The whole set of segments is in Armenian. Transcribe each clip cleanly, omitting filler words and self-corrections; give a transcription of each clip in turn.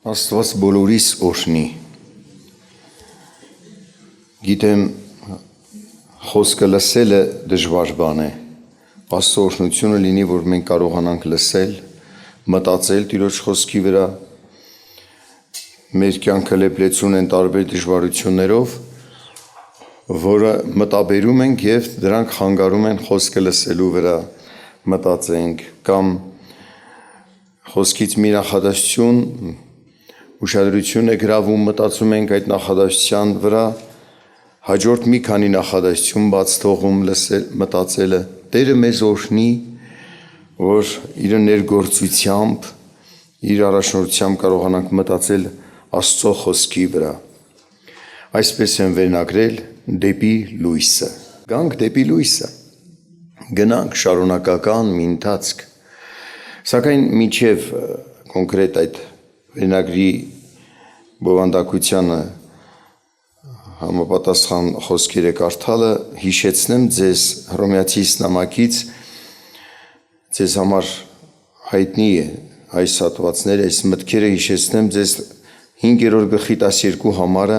Աստված բոլորիս օրհնի։ Գիտեմ, խոսքը լսելը դժվար բան է։ Աստծո օրհնությունը լինի, որ մենք կարողանանք լսել, մտածել Տիրոջ խոսքի վրա։ Մեր կյանքը լեփլեցուն են տարբեր դժվարություններով, որը մտաբերում ենք եւ դրանք խանգարում են խոսքը լսելու վրա մտածենք կամ խոսքից մի նախադասություն ուշադրություն է գրավում, մտածում ենք այդ նախադասության վրա, հաջորդ մի քանի նախադասություն բաց թողում մտածելը։ Տերը մեզ օրհնի, որ իր ներգործությամբ, իր առաջնորդությամբ կարողանանք մտածել Աստծո խոսքի վրա։ Այսպես են վերնագրել դեպի լույսը։ Գանք դեպի լույսը։ Գնանք շարունակական մի ընթացք։ Սակայն մինչև կոնկրետ այդ վերնագրի բովանդակությանը համապատասխան խոսքերը կարդալը հիշեցնեմ ձեզ Հռոմեացիս նամակից, ձեզ համար հայտնի է այս հատվածները, այս մտքերը հիշեցնեմ ձեզ 5-րդ գլխի 12 համարը,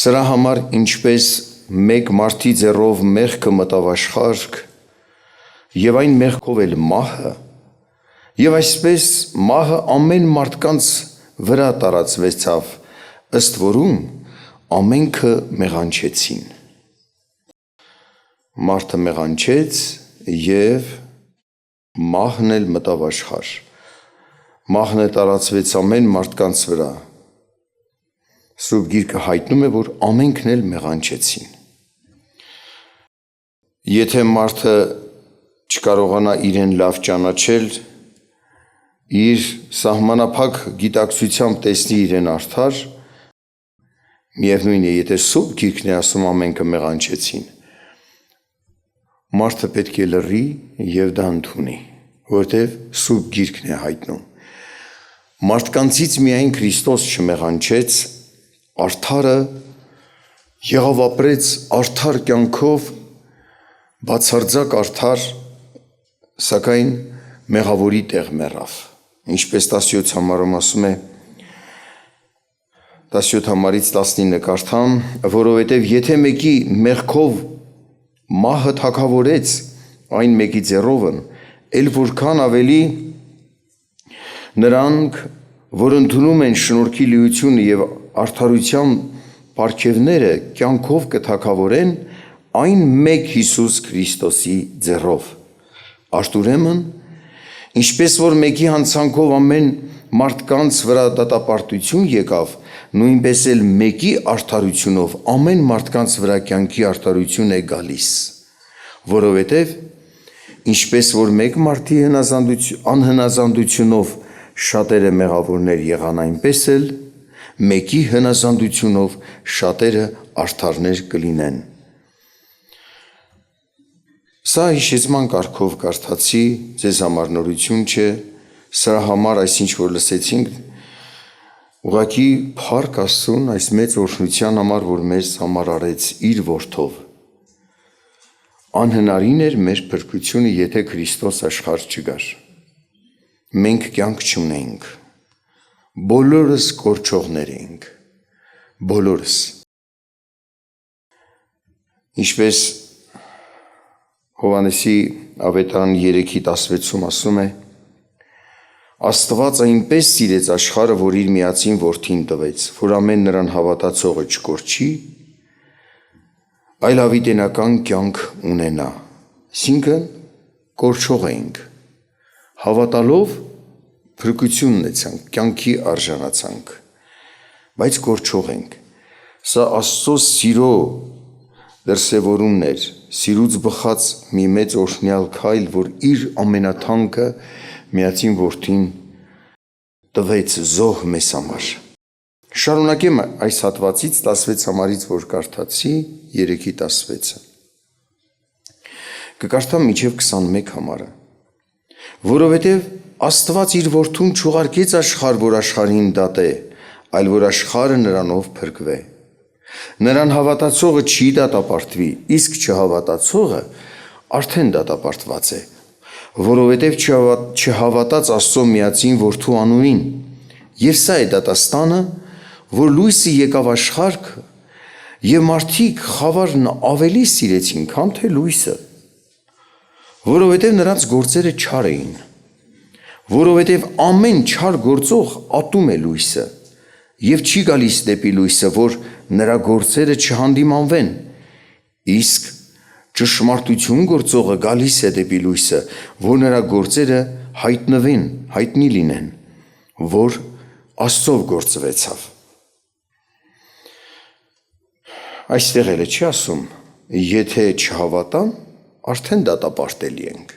սրա համար ինչպես մեկ մարդի ձեռով մեղքը մտավ աշխարհ, եւ այն մեղքով էլ մահը, եւ այսպես մահը ամեն մարդկանց վրա տարածվեցավ, ըստ որում ամենքը մեղանչեցին։ Մարդը մեղանչեց եւ մահն էլ մտավ աշխարհ։ Մահն էլ տարածվեց ամեն մարդկանց վրա։ Սուրբ Գիրքը հայտնում է, որ ամենքն էլ մեղանչեցին։ Եթե մարդը չկարողանա իրեն լավ ճանաչել, իր սահմանափակ գիտակցությամբ տեսնի իրեն արդար, միևնույն է, եթե Սուրբ Գիրքն է ասում ամենքը մեղանչեցին, մարդը պետք է լռի եւ դա ընդունի, որտեւ Սուրբ Գիրքն է հայտնում։ Մարդկանցից միայն Քրիստոս չմեղանչեց, արդարը եղավ ապրեց արդար կյանքով, բացարձակ արդար, սակայն մեղավորի տեղ մեռավ։ Ինչպես 17 համարում ասում է, 17 համարից 19 կարդամ, որովհետև եթե մեկի մեղքով մահը թագավորեց այն մեկի ձեռովն, էլ որքան ավելի նրանք, որ ընդունում են շնորհքի լիությունը եւ արդարության պարգևները կյանքով կթագավորեն այն մեկ Հիսուս Քրիստոսի ձեռով։ Աշտուրեմն, ինչպես որ մեկի հանցանքով ամեն մարդկանց վրա դատապարտություն եկավ, նույնպես էլ մեկի արդարությունով ամեն մարդկանց վրա կյանքի արդարություն է գալիս, որովհետև ինչպես որ մեկ մարդի անհնազանդությունով շատերը մեղավորներ եղան, այնպես էլ մեկի հնազանդությունով շատերը արդարներ կլինեն։ Սա հիշեցման կարգով կարդացի, ձեզ համար նորություն չէ, սրա համար այսինչ որ լսեցինք, ուղղակի փառք Աստծուն այս մեծ օրհնության համար, որ մեզ համար արեց իր որդով։ Անհնարին էր մեր փրկությունը, եթե Քրիստոս աշխարհ չգար։ Մենք կյանք չունենք, բոլորս կորչողներ ենք, բոլորս։ Ինչպես Հովհաննեսի ավետարան 3:16-ում ասում է, Աստված այնպես սիրեց աշխարհը, որ իր միածին որդին տվեց, որ ամեն նրան հավատացողը չկորչի, այլ հավիտենական կյանք ունենա։ Այսինքն կորչող ենք, հավատալով փրկություն ունեցանք, կյանքի արժանացանք, բայց կորչող ենք։ Սա Աստծո սիրո դրսևորումն էր, սիրուց բխած մի մեծ օրհնյալ քայլ, որ իր ամենաթանկը միածին որդին տվեց զոհ մեզ համար։ Շարունակեմ այս հատվածից 16 համարից, որ կարդացի 3:16-ը։ Կկարդամ մինչև 21 համարը։ Որովհետև Աստված իր որդուն չուղարկեց աշխարհ, որ աշխարհին դատե, այլ որ աշխարհը նրանով փրկվե։ Նրան հավատացողը չի դատապարտվի, իսկ չհավատացողը արդեն դատապարտված է, որովհետև չհավատաց Աստծո միածին որդու անունին, Եվ սա է դատաստանը, որ լույսը եկավ աշխարհը, եւ մարդիկ խավարն ավելի սիրեցին, քան թե լույսը, որովհետև նրանց գործերը չար էին, որովհետև ամեն չար գործող ատում է լույսը, եւ չի գալիս դեպի լույսը, որ նրա գործերը չհանդիմանվեն, իսկ ճշմարտություն գործողը գալիս է դեպի լույսը, որ նրա գործերը հայտնի լինեն, որ Աստծով գործվեցավ։ Այստեղ էլ չի ասում, եթե չհավատան, արդեն դատապարտելի ենք։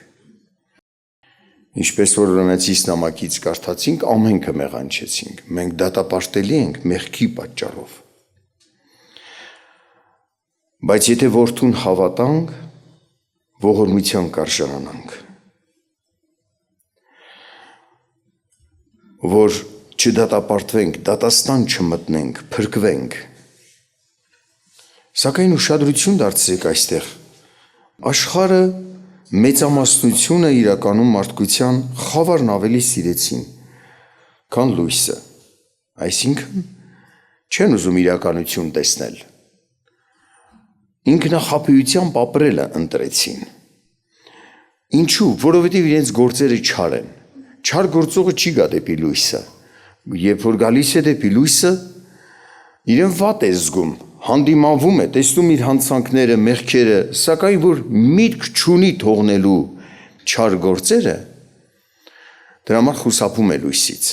Ինչպես որ Հռոմեացիս նամակից կարդացինք, ամենքը մեղանչեցինք, մենք դատապարտելի ենք մեղքի պատճառով։ Բայց եթե որդուն հավատանք, ողորմության կարժանանանք, որ չդատապարտվենք, դատաստան չմտնենք, փրկվենք։ Սակայն ուշադրություն դարձրեք այստեղ, աշխարհը մեծամասնությունը իրականում մարդկության խավարն ավելի սիրեցին, քան լույսը, այսինքն չեն ուզում իրականություն տեսնել, ինքնախաբեությամբ ապրելը ընտրեցին։ Ինչու՞, որովհետև իրենց գործերը չար են, չար գործողը չի գա դեպի լույսը, երբ որ գալիս է դեպի լույսը, իրեն վատ է զգում, հանդիմանվում է, տեսնում իր հանցանքները, մեղքերը, սակայն որ միտք չունի թողնելու չար գործերը, դրա համար խուսափում է լույսից։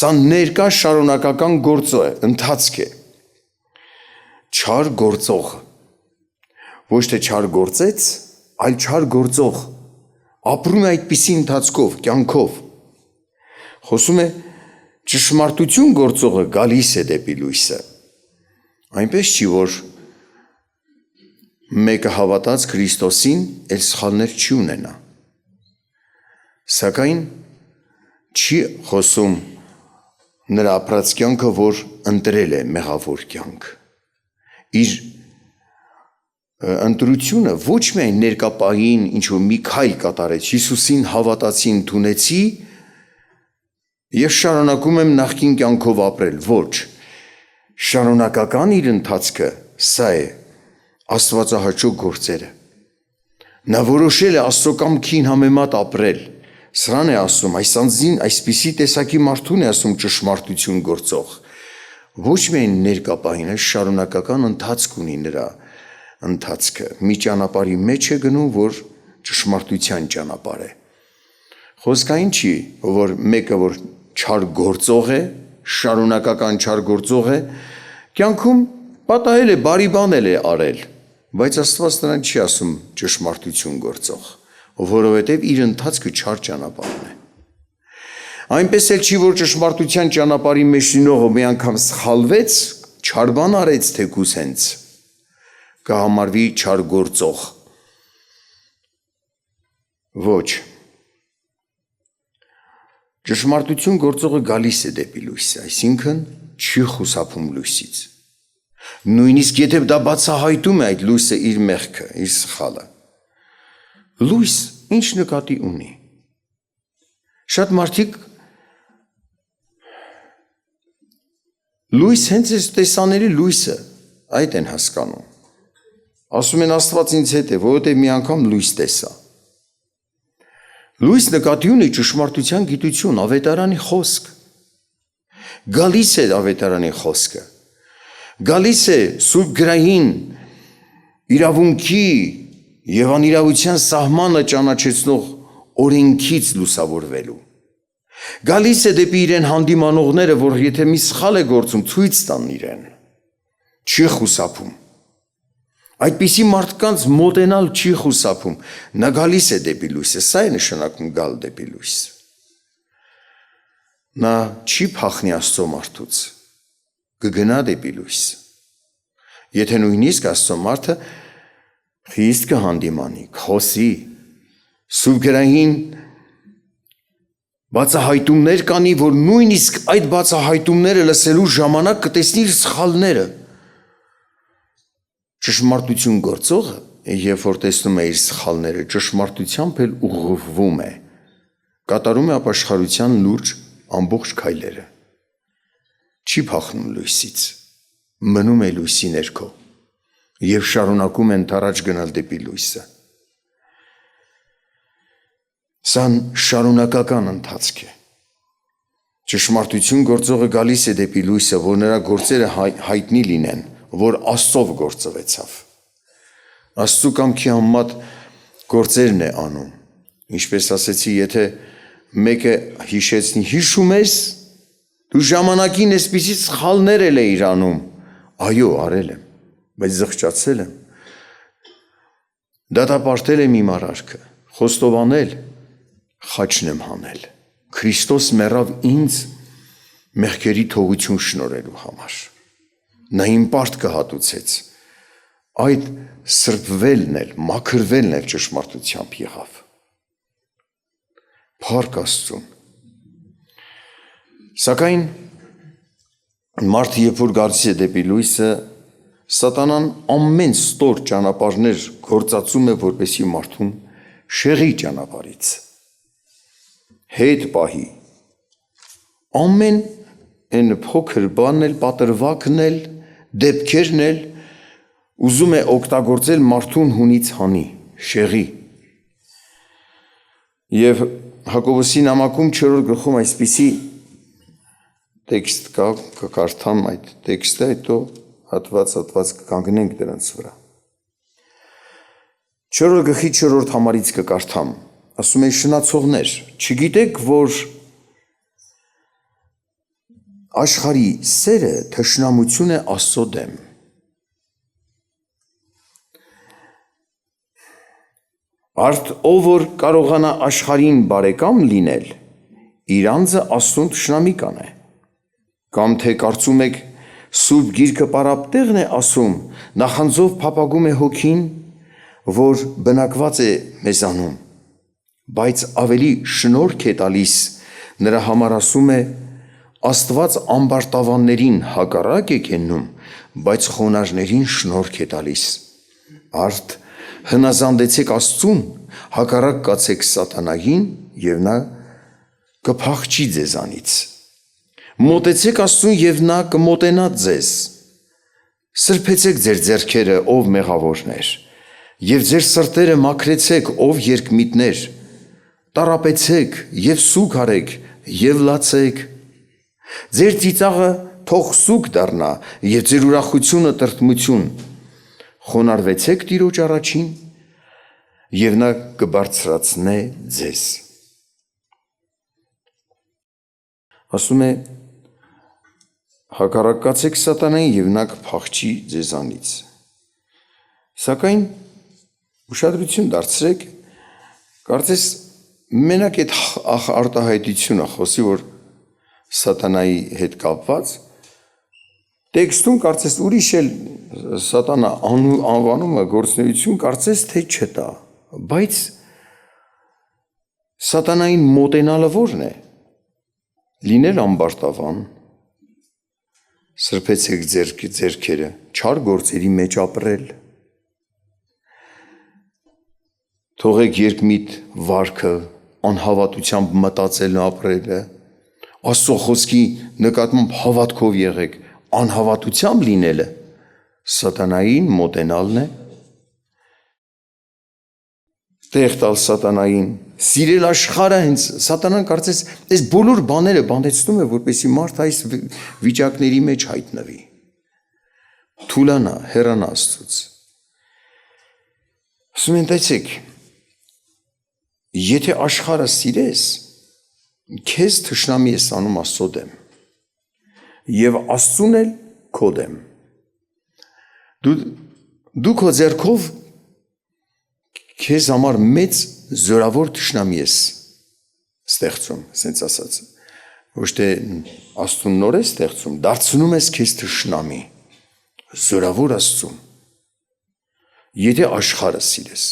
Սա ներկա շարունակական գործ է, ընթացք է։ Չար գործող, ոչ թե չար գործեց, այլ չար գործող, ապրում է այդպիսի ընթացքով, կյանքով։ Խոսում է ճշմարտություն գործողը գալիս է դեպի լույսը։ Այնպես չի, որ մեկը հավատած Քրիստոսին էլ սխալներ չի ունենա։ Սակայն չի խոսում նրա ապրած կյանքը, որ ընտրել է մեղավոր կյանք։ Իր ընտրությունը ոչ միայն ներկապային ինչ-որ մի քայլ կատարեց, Հիսուսին հավատացի, ընդունեցի եւ շարունակում եմ նախկին կյանքով ապրել, ոչ, շարունակական իր ընթացքը սա է, Աստվածահաճո գործերը։ Նա որոշել է Աստծո կամքին համեմատ ապրել, սրան է ասում, այս անձին այսպիսի տեսակի մարդուն է ասում ճշմարտություն գործող, ոչ միայն ներկապային, այլ շարունակական ընթացք ունի նրա ընթացքը, մի ճանապարհի մեջ է գնում, որ ճշմարտության ճանապարհ է։ Խոսքային չի, որ մեկը որ չար գործող է, շարունակական չար գործող է, կյանքում պատահել է, բարի բանել է արել, բայց Աստված նրան չի ասում ճշմարտություն գործող, որովհետև իր ընթացքը չար ճանապարհն է։ Այնպես էլ չի, որ ճշմարտության ճանապարհի մեջ լինողը մի անգամ սխալվեց, չար բան արեց թեկուզ հենց, կհամարվի չար գործող։ Ոչ։ Ճշմարտություն գործողը գալիս է դեպի լույսը, այսինքն չի խուսափում լույսից։ Նույնիսկ եթե դա բացահայտում է այդ լույսը իր մեղքը, իր սխալը։ Լույս ինչ նկատի ունի։ Շատ մարդիկ լույս հենց այս տեսանելի լույսը այդ են հասկանում։ Ասում են Աստված ինձ հետ է, որովհետև մի անգամ լույս տեսա։ Լույս նկատի ունի ճշմարտության գիտություն, ավետարանի խոսք։ Գալիս է ավետարանի խոսքը։ Գալիս է Սուրբ գրային իրավունքի եւ անիրավության սահմանը ճանաչեցնող օրենքից լուսավորվելու։ Գալիս է դեպի իրեն հանդիմանողները, որ եթե մի սխալ է գործում, ցույց տան իրեն։ Չի խուսափում։ Այդպիսի մարդկանց մոտենալ չի խուսափում, նա գալիս է դեպի լույսը, սա է նշանակում գալ դեպի լույս։ Նա չի փախնի Աստծո մարդուց, կգնա դեպի լույս։ Եթե նույնիսկ Աստծո մարդը խիստ կհանդիմանի, կխոսի, Սուրբ գրային բացահայտումներ կանի, որ նույնիսկ այդ բացահայտումները լսելու ժամանակ կտեսնի իր սխալները։ Ճշմարտություն գործողը, երբ որ տեսնում է իր սխալները, ճշմարտությամբ էլ ուղղվում է, կատարում է ապաշխարության լուրջ ամբողջ քայլերը։ Չի փախնում լույսից, մնում է լույսի ներքո և շարունակում են առաջ գնալ դեպի լույսը։ Սա շարունակական ընթացք է։ Ճշմարտություն գործողը գալիս է դեպի լույսը, որ նրա գործերը հայտնի լինեն, որ Աստծով գործվեցավ։ Աստծու կամքի համեմատ գործերն է անում։ Ինչպես ասեցի, եթե մեկը հիշեցնի, հիշում ես, դու ժամանակին այսպիսի սխալներ էիր անում, այո, արել եմ, բայց զղջացել եմ, դատապարտել եմ իմ արարքը, խոստովանել, խաչն եմ հանել։ Քրիստոս մեռավ ինձ մեղքերի թողություն շնորհելու համար։ Նա իմ պարտքը հատուցեց։ Այդ սրբվելն էլ, մաքրվելն էլ ճշմարտությամբ եղավ։ Փառք Աստծուն։ Սակայն մարդը երբ որ գալիս է դեպի լույսը, սատանան ամեն ստոր ճանապարհներ գործածում է, որպեսզի մարդուն շեղի ճանապարհից հետ պահի, ամեն այն փոքր բանն էլ, պատրվակն էլ, դեպքերն էլ ուզում է օգտագործել մարդուն հունից հանի, շեղի։ Եվ Հակոբոսի նամակում 4-րդ գլխում այսպիսի տեքստ կա, կկարդամ այդ տեքստը, հետո հատված կկանգնենք դրանց վրա։ 4-րդ գլխի 4-րդ համարից կկարդամ, ասում է շնացողներ, չգիտեք, որ աշխարհի սերը թշնամություն է Աստծո դեմ։ Արդ ով որ կարողանա աշխարհին բարեկամ լինել, իր անձը Աստծուն թշնամի կանե։ Կամ թե կարծում եք Սուրբ Գիրքը պարապտեղն է ասում, նախանձով փափագում է հոգին, որ բնակված է մեզանում, բայց ավելի շնորհք է տալիս, նրա համար ասում է, Աստված ամբարտավաններին հակառակ է կեննում, բայց խոնարհներին շնորհք է տալիս։ Արդ հնազանդեցեք Աստծուն, հակառակ կացեք սատանային, և նա կփախչի ձեզանից։ Մոտեցեք Աստծուն, և նա կմոտենա ձեզ։ Սրբեցեք ձեր ձեռքերը, ով մեղավորներ, և ձեր սրտերը մաքրեցեք, ով երկմիտներ, տառապեցեք և սուգ արեք և լացեք։ Ձեր ծիծաղը թող սուգ դառնա և ձեր ուրախությունը տրտմություն։ Խոնարհվեցեք Տիրոջ առաջին, և նա կբարձրացնե ձեզ։ Ասում է, հակառակ կացեք սատանային, և նա կփախչի ձեզանից։ Սակայն ուշադրություն դարձրեք, կարծես մենակ այդ արտահայտությունը խոսի, որ սատանայի հետ կապված, տեքստում կարծես ուրիշ էլ սատանա անվանումը գործունեություն կարծես թե չտա, բայց սատանային մոտենալը որն է, լինել ամբարտավան, սրբեցեք ձեռքերը, չար գործերի մեջ ապրել, թողեք երկմիտ վարքը, անհավատությամբ մտածելն ապրելը, Աստծո խոսքի նկատմամբ հավատքով եղեք, անհավատությամբ լինելը, սատանային մոտենալն է, տեղ տալ սատանային, սիրել աշխարհը, հենց սատանան կարծես այս բոլոր բաները բանտեցնում է, որպեսզի մարդը այս վիճակների մեջ հայտնվի, թուլանա, հեռանա Աստծուց։ Ասում են, տեսեք, եթե աշխարհը սիրես, քեզ թշնամի ես անում Աստծո դեմ, և Աստծուն էլ քո դեմ։ Դու քո ձեռքով քեզ համար մեծ զորավոր թշնամի ես ստեղծում, ասենց ասած, ոչ թե Աստծուն նոր ես ստեղծում, դարձնում ես քեզ թշնամի, զորավոր Աստծուն։ Եթե աշխարհը սիրես,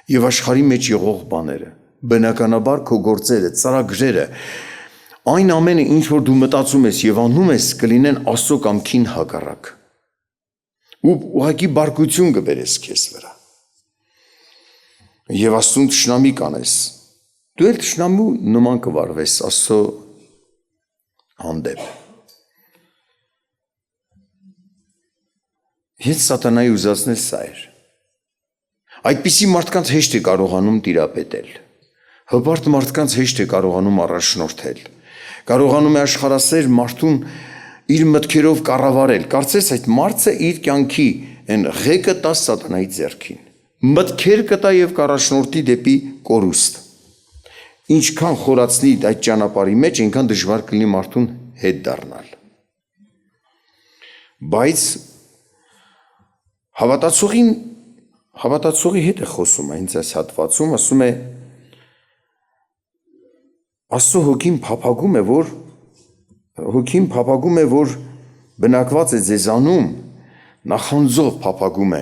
և աշխարհի մեջ եղող բաները, բնականաբար քո գործերը, ծրագրերը, այն ամենը, ինչ որ դու մտածում ես և անում ես, կլինեն Աստծո կամքին հակառակ։ Ու ուղղակի բարկություն կբերես քեզ վրա։ Եվ Աստծուն թշնամի կանես, դու էլ թշնամու նման կվարվես Աստծո հանդեպ։ Հենց սատանայի ուզածն էլ սա էր։ Այդպիսի մարդկանց հեշտ է կարողանում տիրապետել։ Հպարտ մարդկանց հեշտ է կարողանում առաջնորդել։ Կարողանում է աշխարհասեր մարդուն իր մտքերով կառավարել։ Կարծես այդ մարդը իր կյանքի այն ղեկը տա սատանայի ձեռքին։ Մտքեր կտա եւ կառաջնորդի դեպի կորուստ։ Ինչքան խորացնի այդ ճանապարհի մեջ, այնքան դժվար կլինի մարդուն հետ դառնալ։ Բայց հավատացողի հետ է խոսում հենց այս հատվածում, ասում է Աստծո հոգին փափագում է, որ բնակված է ձեզանում, նախանձով փափագում է։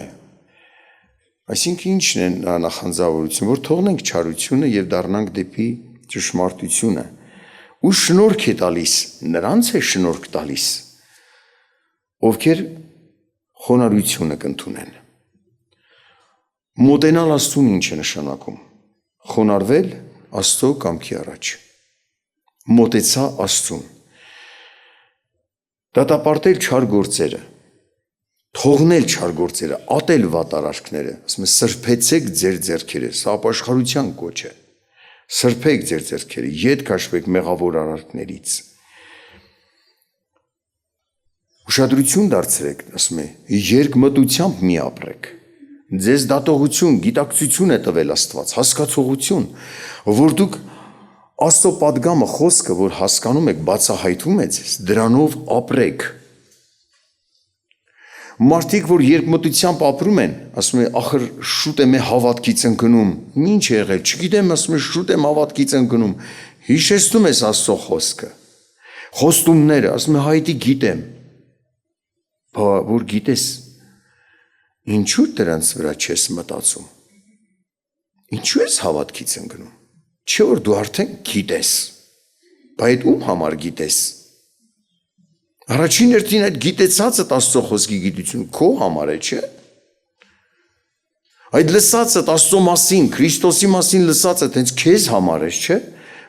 Այսինքն ինչն է նա նախանձավորություն, որ թողնենք չարությունը եւ դառնանք դեպի ճշմարտությունը։ Ու շնորհք է տալիս, նրանց է շնորհք տալիս, ովքեր խոնարհությունը կընդունեն։ Մոտենալ Աստծուն ինչ է նշանակում։ Խոնարհվել Աստծո կամքի առաջ։ Մոտեցա Աստծուն։ Դատապարտել չար գործերը, թողնել չար գործերը, ատել վատ արարքները, ասում է սրբեցեք ձեր ձեռքերը, սա ապաշխարության կոչ է։ Սրբեք ձեր ձեռքերը, ետ քաշվեք մեղավոր արարքներից։ Ուշադրություն դարձրեք, ասում է, երկմտությամբ մի ապրեք։ Ձեզ դատողություն, գիտակցություն է տվել Աստված, հասկացողություն, որ դուք Աստծո պատգամը խոսքը, որ հասկանում եք, բացահայտվում է ձեզ, դրանով ապրեք։ Մարդիկ, որ երկմտությամբ ապրում են, ասում է, ախր շուտ եմ հավատքից ընկնում, ինչ է եղել, չգիտեմ, ասում է, շուտ եմ հավատքից ընկնում, հիշեցնում ես Աստծո խոսքը, խոստումները, ասում է, հայտի գիտեմ, որ գիտես, ինչու դրանց վրա չես մտածում, ինչու ես հավատքից ընկնում, չէ որ դու արդեն գիտես, բայց ում համար գիտես, առաջին հերթին այդ գիտեցածդ Աստծո խոսքի գիտություն քո համար է, չէ, այդ լսածդ Աստծո մասին, Քրիստոսի մասին լսածդ հենց քեզ համար է, չէ,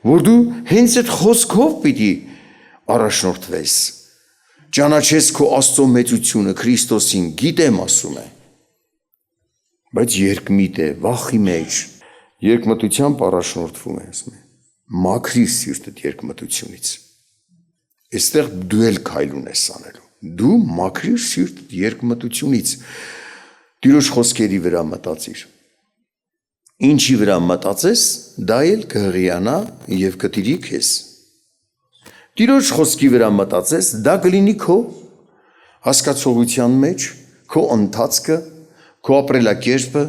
որ դու հենց այդ խոսքով պիտի առաջնորդվես, ճանաչես քո Աստծո մեծությունը, Քրիստոսին, գիտեմ ասում է, բայց երկմիտ է, վախի մեջ, երկմտությամբ առաջնորդվում է, ասում է, մաքրիր սիրտդ երկմտությունից, այստեղ դու էլ քայլուն ես անելու, դու մաքրիր սիրտդ երկմտությունից, Տիրոջ խոսքերի վրա մտածիր, ինչի վրա մտածես, դա էլ կհղիանա և կտիրի քեզ, Տիրոջ խոսքի վրա մտածես, դա կլինի քո հասկացողության մեջ, քո ընթացքը, քո ապրելակերպը,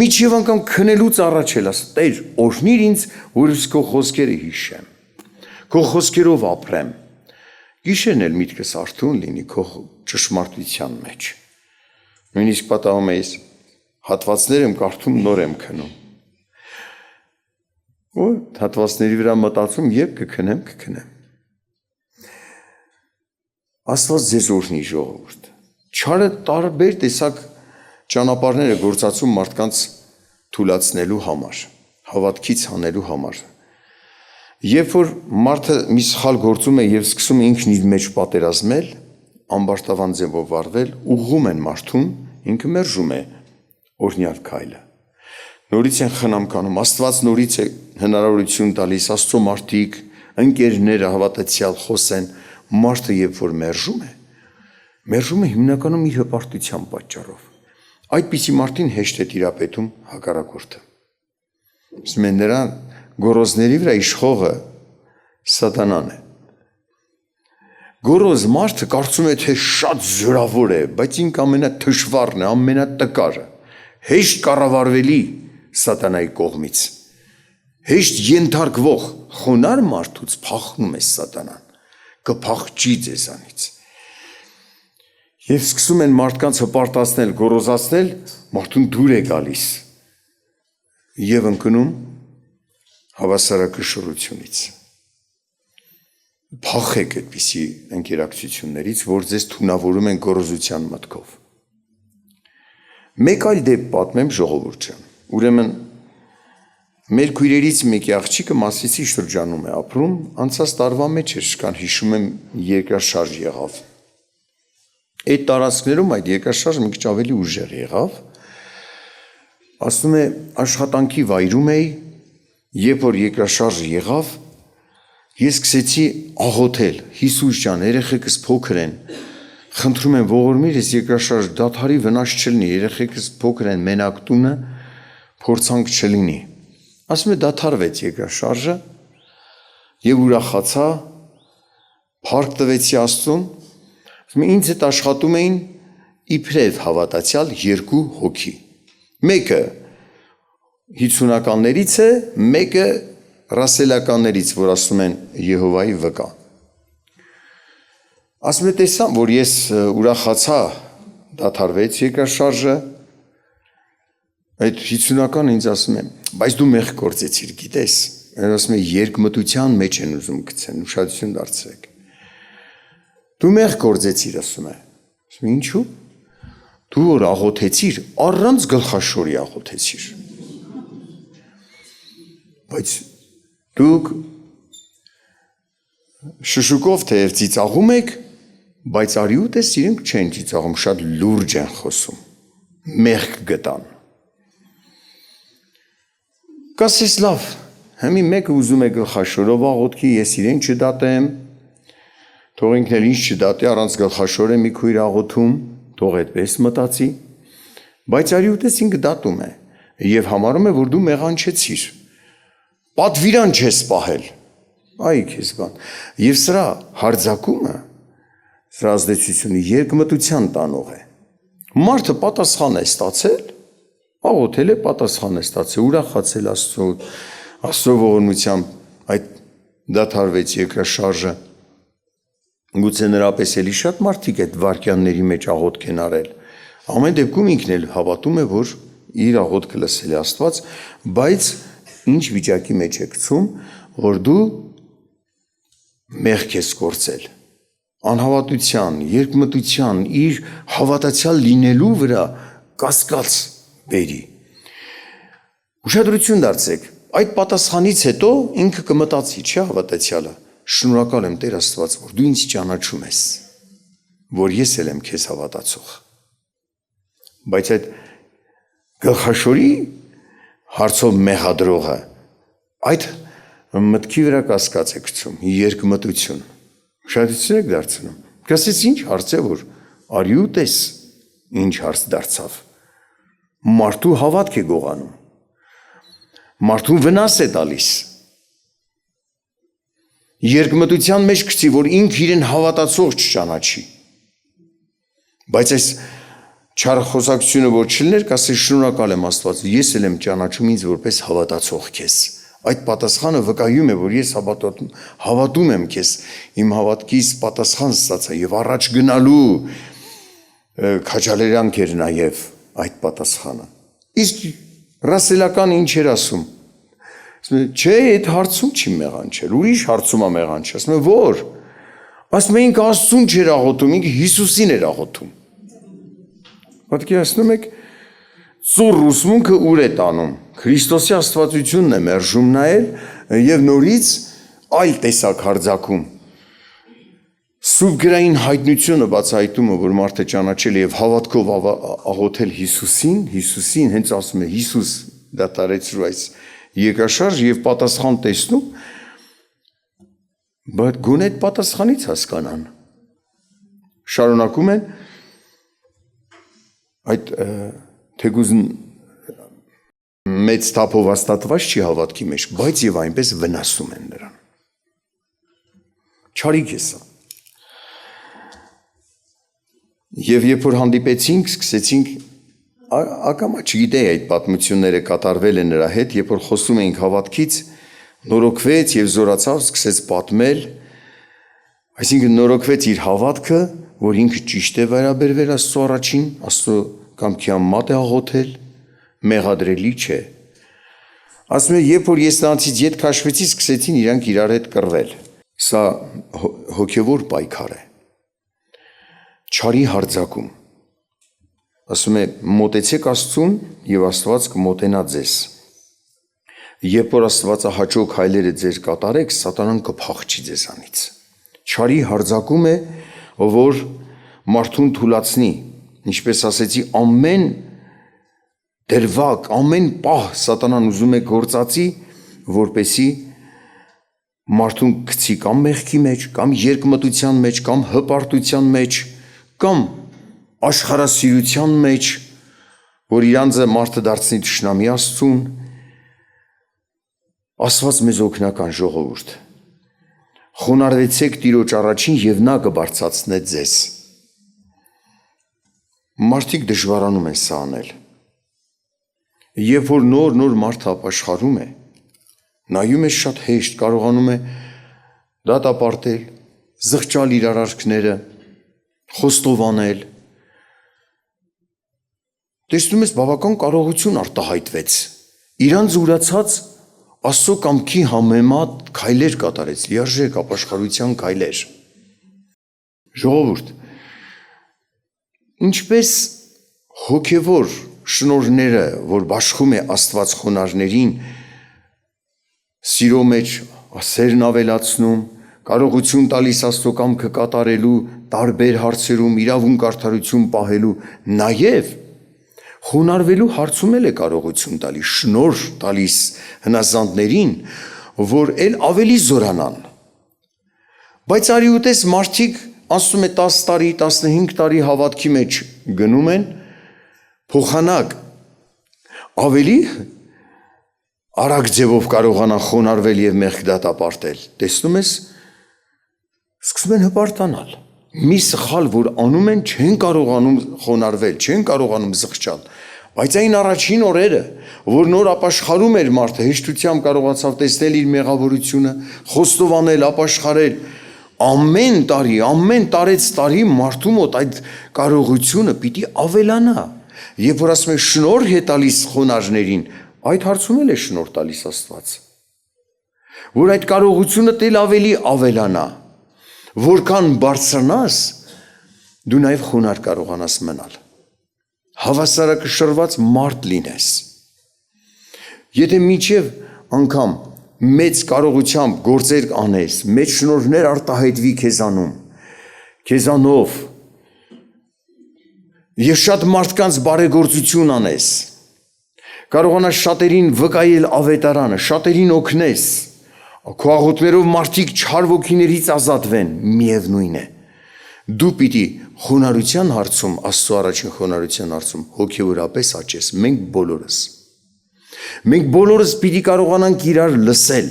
միջև անգամ քնելուց առաջ էլ ասա, Տեր, օրհնիր ինձ, որ ես քո խոսքերը հիշեմ, քո խոսքերով ապրեմ, գիշերն էլ միտքս արթուն լինի քո ճշմարտության մեջ, նույնիսկ պատահում է ես հատվածներ եմ կարդում, նոր եմ քնում, ու հատվածների վրա մտածում, երբ կքնեմ, Աստված ձեզ օրհնի ժողովուրդ, չարը տարբեր տեսակ ճանապարհներ է գործածում մարդկանց թուլացնելու համար, հավատքից հանելու համար, երբ որ մարդը մի սխալ գործում է և սկսում է ինքն իր մեջ պատերազմել, ամբարտավան ձևով վարվել, ուղղում են մարդուն, ինքը մերժում է օրհնյալ քայլը, նորից են խնամքանում, Աստված նորից է հնարավորություն տալիս, Աստծո մարդիկ, ընկերները հավատացյալ խոսեն, մարդը երբ որ մերժում է հիմնականում իր հպարտության պատճառով, այդպիսի մարդին հեշտ է տիրապետում հակառակորդը, ասում են նրա գոռոզների վրա իշխողը սատանան է, գոռոզ մարդը կարծում է, թե շատ զորավոր է, բայց ինք ամենաթշվառն է, ամենատկարը, հեշտ կառավարվելի սատանայի կողմից, հեշտ ենթարկվող խոնարհ մարդուց փախնում է սատանան, կփախչի ձեզանից, և սկսում են մարդկանց հպարտացնել, գոռոզացնել, մարդուն դուր է գալիս և ընկնում հավասարակշռությունից, փախեք այդպիսի ընկերակցություններից, որ ձեզ թունավորում են գոռոզության մտքով, մեկ այլ դեպք պատմեմ ժողովուրդ ջան, ուրեմն Մեր քույրերից մեկի աղջիկը Մասիսի շրջանում է ապրում, անցած տարվա մեջ էր, կան հիշում եմ երկրաշարժ եղավ։ Այդ տարածքներում այդ երկրաշարժը մի քիչ ավելի ուժեղ եղավ։ Ասում է աշխատանքի վայրում էի, երբ որ երկրաշարժը եղավ, ես սկսեցի աղոթել, Հիսուս ջան, երեխեքս փոքր են, խնդրում եմ ողորմիր ես երկրաշարժ դադարի վնաս չլինի, երեխեքս փոքր են, մենակ տունը փորձանք չլինի։ Ասում է դադարվեց երկրաշարժը եւ ուրախացա, փառք տվեցի Աստծուն։ Ասում է ինձ հետ աշխատում էին իբրև հավատացյալ երկու հոգի։ Մեկը 50-ականներից է, մեկը ռասելականներից, որ ասում են Եհովայի վկա։ Ասում է տեսամ, որ ես ուրախացա, դադարվեց երկրաշարժը, այդ 50-ական ինձ ասում է, բայց դու մեղք գործեցիր, գիտես, ասում է երկմտության մեջ են ուզում գցեն, ուշադրություն դարձրեք։ Դու մեղք գործեցիր, ասում է ինչու՞։ Դու որ աղոթեցիր, առանց գլխաշորի աղոթեցիր։ Բայց դուք շշուկով թեև ծիծաղում եք, բայց արի ու տես իրենք չեն ծիծաղում, շատ լուրջ են խոսում, մեղք գտան։ Կասես լավ, հիմի մեկը ուզում է գլխաշորով աղոթքի, ես իրեն չդատեմ, թող ինքն էլ ինչ չդատի, առանց գլխաշորը մի քույր աղոթում, թող այդպես մտածի, բայց արի ու տես ինքը դատում է եւ համարում է, որ դու մեղանչեցիր, պատվիրան չես պահել, այ քեզ բան, եւ սրա հարձակումը, սրա ազդեցությունը երկմտության տանող է, մարդը պատասխան է ստացել, աղոթել է, պատասխան է ստացել, ուրախացել Աստծո ողորմությամբ, այդ դադարվեց երկրաշարժը, գուցե նրա պես էլի շատ մարդիկ այդ վարքյանների մեջ աղոթք են արել, ամեն դեպքում ինքն էլ հավատում է, որ իր աղոթքը լսել է Աստված, բայց ինչ վիճակի մեջ է գցում, որ դու մեղք ես գործել, անհավատության, երկմտության, իր հավատացյալ լինելու վրա կասկած բերի։ Ուշադրություն դարձրեք, այդ պատասխանից հետո ինքը կմտածի, չէ՞ հավատացյալը, շնորհակալ եմ Տեր Աստված, որ դու ինձ ճանաչում ես, որ ես էլ եմ քեզ հավատացող։ Բայց այդ գլխաշորի հարցով մեղադրողը այդ մտքի վրա կասկած է գցում, երկմտություն։ Ուշադրություն եք դարձնում։ Կասես ինչ հարց է, որ արի ու տես, ինչ հարց դարձավ։ Մարդու հավատք է գողանում, մարդուն վնաս է տալիս, երկմտության մեջ գցի, որ ինք իրեն հավատացող չճանաչի, բայց այս չարխոսակցությունը, որ չլներ, կասես շնորհակալ եմ Աստված, ես էլ եմ ճանաչում ինձ որպես հավատացող քեզ, այդ պատասխանը վկայում է, որ ես հավատում եմ քեզ, իմ հավատքից պատասխան ստացա եւ առաջ գնալու քաջալերանք էր նաեւ այդ պատասխանը։ Իսկ ռասելական ինչ էր ասում։ Ասում է, չէ, այդ հարցում չի մեղանչել, ուրիշ հարցում է մեղանչել։ Ասում է, որ։ Ասում է, ինքը Աստծուն չէր աղոթում, ինքը Հիսուսին էր աղոթում։ Պատկերացնում եք, ծուռ ուսմունքը ուր է տանում։ Քրիստոսի աստվածությունն է մերժում նայել եւ նորից այլ տեսակ հարձակում։ Սուրբ գրային հայտնությունը բացահայտումը, որ մարդը ճանաչել է եւ հավատքով աղոթել Հիսուսին, հենց ասում է Հիսուս դատարեցրու այս երկրաշարժ եւ պատասխան տեսնում, բայց գոնե այդ պատասխանից հասկանան։ Շարունակում են այդ թեկուզ մեծ թափով հաստատված չի հավատքի մեջ, բայց եւ այնպես վնասում են նրան։ Չարիք է սա։ Եվ երբ որ հանդիպեցինք, սկսեցինք ակամա չգիտեի այդ պատմությունները կատարվել են նրա հետ, երբ որ խոսում էինք հավատքից, նորոգվեց եւ զորացավ, սկսեց պատմել, այսինքն նորոգվեց իր հավատքը, որ ինքը ճիշտ է վերաբերվել Աստծո առաջին, Աստծո կամքի համեմատ է աղոթել, մեղադրելի չէ։ Ասում է, երբ որ ես նրանցից ետ քաշվեցի, սկսեցին իրանք իրար հետ կռվել։ Սա հոգևոր պայքար է։ Չարի հարձակում։ Ասում է, մոտեցեք Աստծուն եւ Աստված կմոտենա ձեզ։ Երբ որ Աստվածահաճո քայլերը ձեր կատարեք, սատանան կփախչի ձեզանից։ Չարի հարձակում է, որ մարդուն թուլացնի, ինչպես ասեցի, ամեն դրվագ, ամեն պահ սատանան ուզում է գործածի, որպեսի մարդուն գցի կամ մեղքի մեջ, կամ երկմտության մեջ, կամ հպարտության մեջ, կամ աշխարհասիրության մեջ, որ իրանձը մարդը դարձնի թշնամի Աստծուն։ Աստված մեզ օգնական ժողովուրդ։ Խոնարհվեցեք Տիրոջ առաջին եւ նա կբարձրացնե ձեզ։ Մարդիկ դժվարանում են սա անել։ Երբ որ նոր մարդը ապաշխարում է, նայում է շատ հեշտ, կարողանում է դատապարտել, զղջալ իր արարքները, խոստովանել։ Տեսնում ես, բավական կարողություն արտահայտվեց։ Իրանց ուրացած Աստծո կամքի համեմատ քայլեր կատարեց, լիարժեք ապաշխարության քայլեր։ Ժողովուրդ, ինչպես հոգևոր շնորհները, որ բաշխում է Աստված խոնարհներին, սիրո մեջ սերն ավելացնում, կարողություն տալիս Աստծո կամքը կատարելու տարբեր հարցերում իրավունք արդարություն պահելու, նաև խոնարհվելու հարցում էլ է կարողություն տալիս, շնորհ տալիս հնազանդներին, որ էլ ավելի զորանան։ Բայց արի ուտես մարդիկ, ասում է 10 տարի, 15 տարի հավատքի մեջ գնում են, փոխանակ ավելի արագ ձևով կարողանան խոնարհվել եւ մեղք դատապարտել։ Տեսնում ես, սկսում են հպարտանալ։ Մի սխալ, որ անում են, չեն կարողանում խոնարհվել, չեն կարողանում զղջալ։ Բայց այն առաջին օրերը, որ նոր ապաշխարում էր մարդը, հեշտությամբ կարողացավ տեսնել իր մեղավորությունը, խոստովանել, ապաշխարել, ամեն տարի մարդու մոտ այդ կարողությունը պիտի ավելանա։ Երբ որ ասում է շնորհ է տալիս խոնարհներին, այդ հարցում էլ է շնորհ տալիս Աստված, որ այդ կարողությունը տել ավելի ավելանա, որքան բարձրանաս, դու նաև խոնարհ կարողանաս մնալ, հավասարակշռված մարդ լինես։ Եթե մինչև անգամ մեծ կարողությամբ գործեր անես, մեծ շնորհներ արտահայտվի քեզանով, եւ շատ մարդկանց բարեգործություն անես, կարողանաս շատերին վկայել ավետարանը, շատերին օգնես, քո աղոթքներով մարդիկ չար ոգիներից ազատվեն, միևնույն է, դու պիտի խոնարհության հարցում, Աստծո առաջին խոնարհության հարցում հոգևորապես աճես, մենք բոլորս պիտի կարողանանք իրար լսել։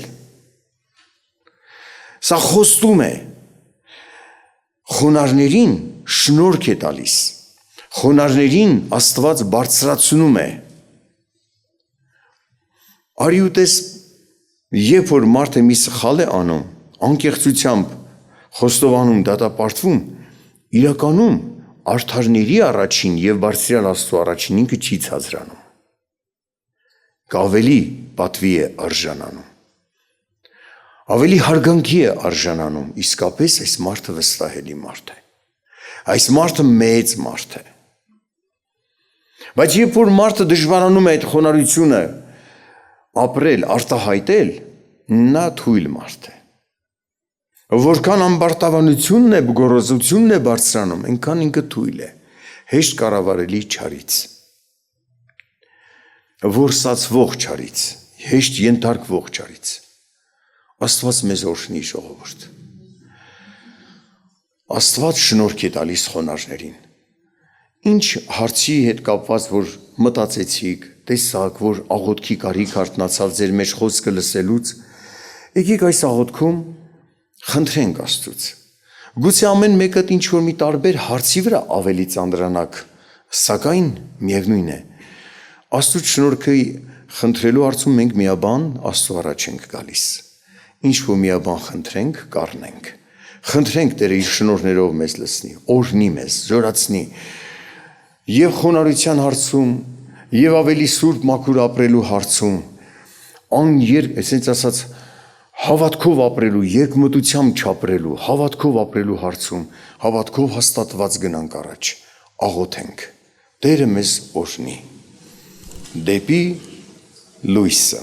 Սա խոստում է, խոնարհներին շնորհք է տալիս, խոնարհներին Աստված բարձրացնում է։ Արի ուտես, երբ որ մարդը մի սխալ է անում, անկեղծությամբ խոստովանում, դատապարտվում, իրականում արդարների առաջին եւ բարձրյալ Աստծո առաջին ինքը չի ցածրանում։ Ավելի պատվի է արժանանում։ Ավելի հարգանքի է արժանանում, իսկապես այս մարդը վստահելի մարդ է։ Այս մարդը մեծ մարդ է։ Բայց երբ որ մարդը դժվարանում է այդ խոնարհությունը ապրել, արտահայտել, նա թույլ մարդ է։ Որքան ամբարտավանությունն է, գոռոզությունն է բարձրանում, այնքան ինքը թույլ է, հեշտ կառավարելի չարից, որսացվող չարից, հեշտ ենթարկվող չարից։ Աստված մեզ օրհնի, ժողովուրդ։ Աստված շնորհք է տալիս խոնարհներին։ Ինչ հարցի հետ կապված, որ մտածեցիք, տեսակ, որ աղոթքի կարիք արթնացավ ձեր մեջ խոսքը լսելուց, եկեք այս աղոթքում խնդրենք Աստծուց։ Գուցե ամեն մեկը ինչ որ մի տարբեր հարցի վրա ավելի ծանրանաք, սակայն միևնույն է, Աստծուց շնորհքը խնդրելու հարցում մենք միաբան Աստծո առաջ ենք գալիս։ Ինչ որ միաբան խնդրենք, կառնենք։ Խնդրենք Տերը իր շնորհներով մեզ լցնի, օրհնի մեզ, զորացնի եւ խոնարհության հարցում, եւ ավելի սուրբ մաքուր ապրելու հարցում, այսպես ասած, հավատքով ապրելու, երկմտությամբ չապրելու, հավատքով ապրելու հարցում, հավատքով հաստատված գնանք առաջ, աղոթենք, Տերը մեզ օրհնի, դեպի լույսը։